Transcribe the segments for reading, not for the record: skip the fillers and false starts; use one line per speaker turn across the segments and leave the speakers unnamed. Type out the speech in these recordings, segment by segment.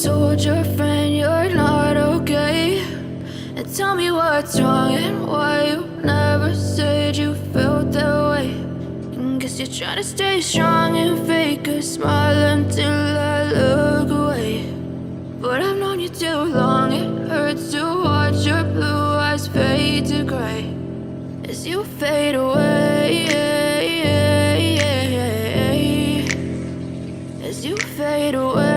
told your friend you're not okay? And tell me what's wrong and why you never said you felt that way. And guess you're trying to stay strong and fake a smile until I look away. But I've known you too long, it hurts to watch your blue eyes fade to gray as you fade away, as you fade away.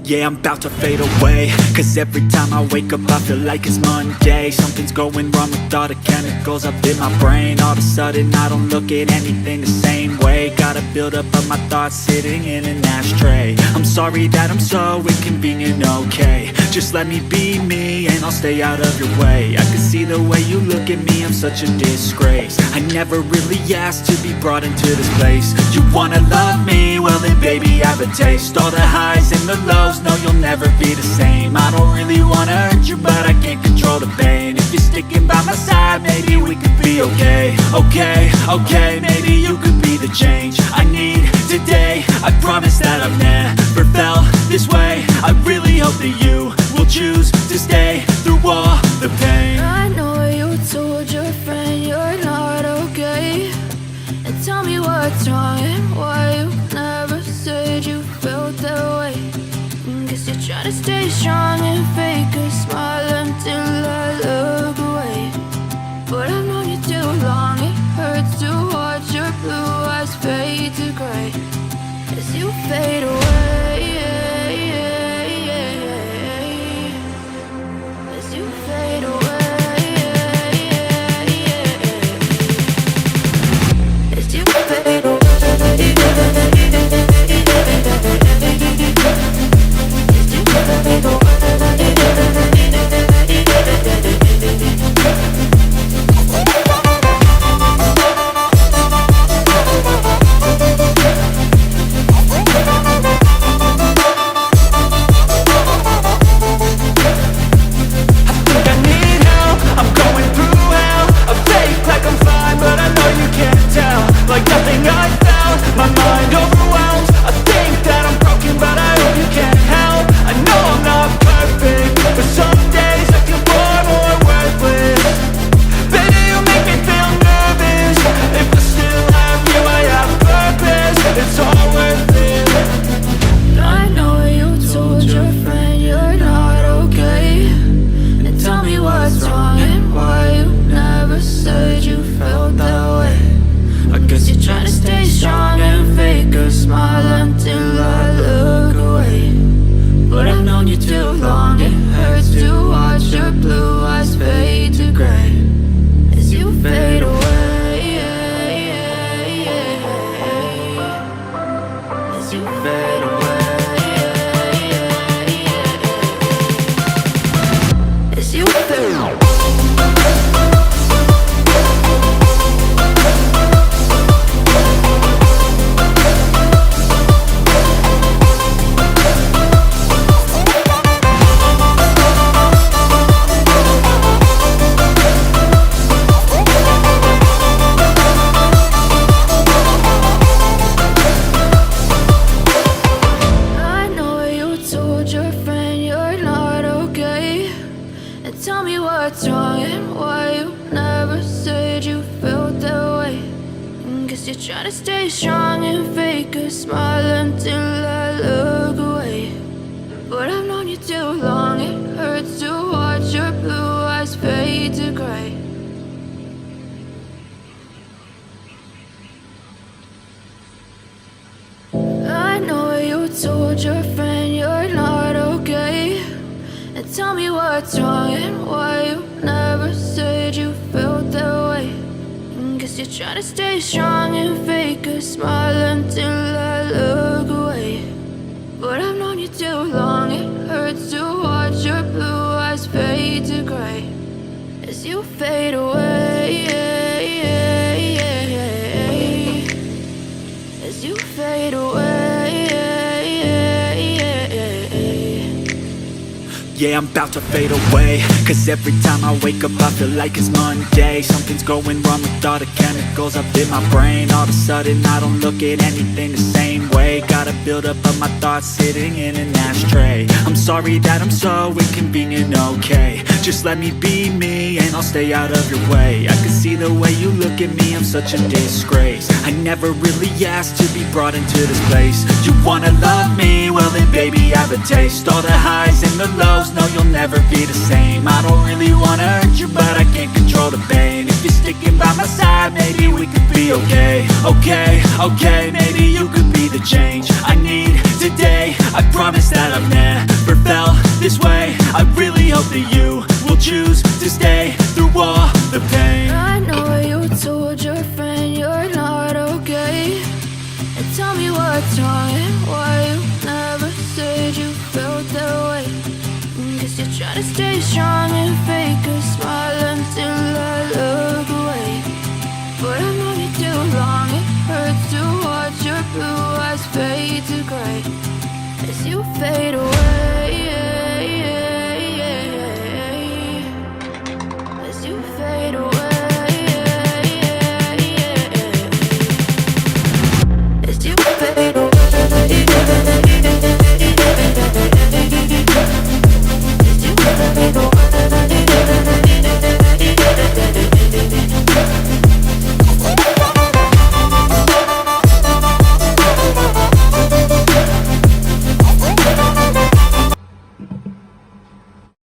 Yeah, I'm about to fade away, cause every time I wake up I feel like it's Monday. Something's going wrong with all the chemicals up in my brain. All of a sudden I don't look at anything the same way. Got a buildup of my thoughts sitting in an ashtray. I'm sorry that I'm so inconvenient, okay? Just let me be me and I'll stay out of your way. I can see the way you look at me, I'm such a disgrace. I never really asked to be brought into this place. You wanna love me? Well then baby I have a taste. All the highs and the lows, no you'll never be the same. I don't really wanna hurt you but I can't control the pain. If you're sticking by my side maybe we could be okay. Okay, maybe you could be the change I need today. I promise that I've never felt this way. I really hope that you will choose to stay through all the pain.
I know you told your friend you're not okay. And tell me what's wrong and why you never said you felt that way. Guess you're trying to stay strong and fake a smile until I look away. But I've known you too long, it hurts to watch your blue eyes fade to gray as you fade away, as you fade away, as you fade away. Told your friend you're not okay. And tell me what's wrong and why you never said you felt that way. Guess you're trying to stay strong and fake a smile until I look away. But I've known you too long, it hurts to watch your blue eyes fade to gray as you fade away, as you fade away.
yeah, I'm about to fade away. Cause every time I wake up I feel like it's Monday. Something's going wrong with all the chemicals up in my brain. All of a sudden I don't look at anything the same way. Gotta build up of my thoughts sitting in an ashtray. I'm sorry that I'm so inconvenient, okay. Just let me be me and I'll stay out of your way. I can see the way you look at me, I'm such a disgrace. I never really asked to be brought into this place. You wanna love me? Well then baby I have a taste. All the highs and the lows, no you'll never be the same. I don't really wanna hurt you but I can't control the pain. If you're sticking by my side maybe we could be okay. Okay, maybe you could be the change I need today. I promise that I've never felt this way. I really hope that you will choose to stay through all the pain.
I know you told your friend you're not okay, and tell me what's wrong and why you never said you felt that way. Guess you're trying to stay strong and fake a smile until I look away. But I've known you too long, it hurts to watch your blue eyes fade to gray as you fade away.